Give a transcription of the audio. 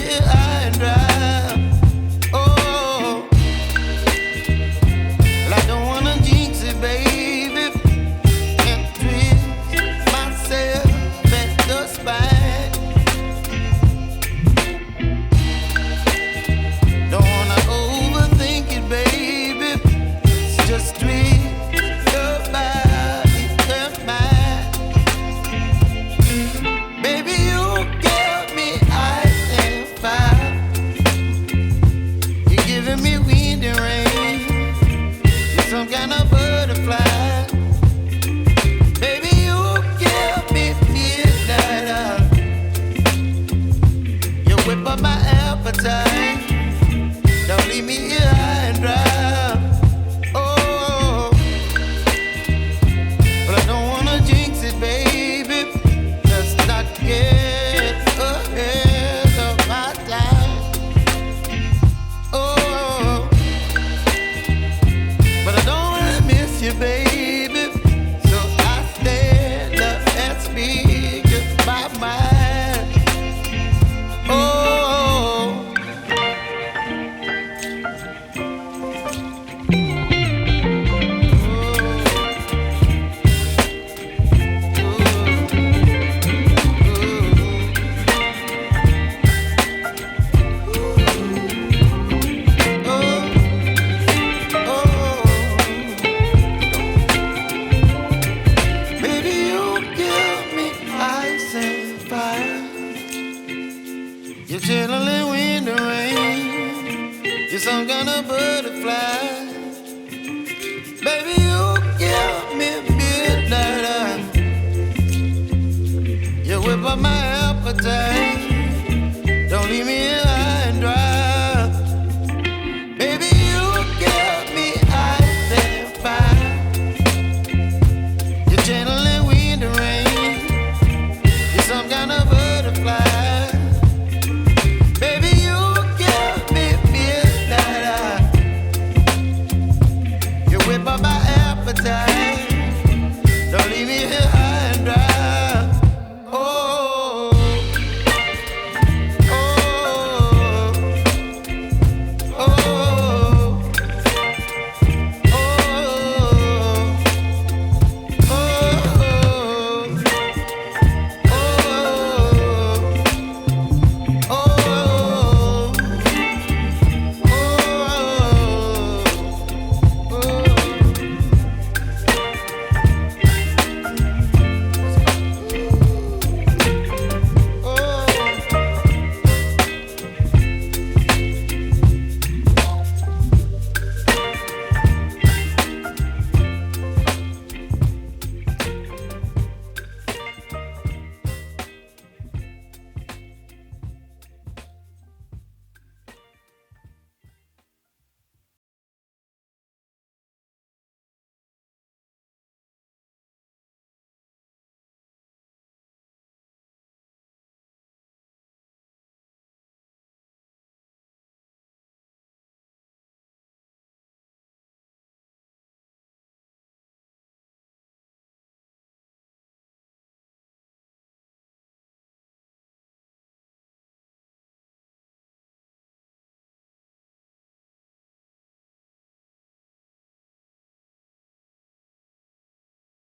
here high and dry. Oh, well, I don't wanna jinx it, baby, and twist myself at the spine. Don't wanna overthink it, baby. It's just twist your body and mine. Baby, you give me ice and fire. You're giving me wind and rain. You're some kind of butterfly. Baby, you give me midnight. You whip up my appetite. Don't leave me here high and dry. Oh, but I don't wanna jinx it, baby. Let's not get ahead of my time. Oh, but I don't wanna miss you, baby. So I stand up and speak my mind. Oh. Baby, you give me ice and fire. You're chilling wind and rain. You're some kind of butterfly. Baby, you give me midnight. You whip up my appetite.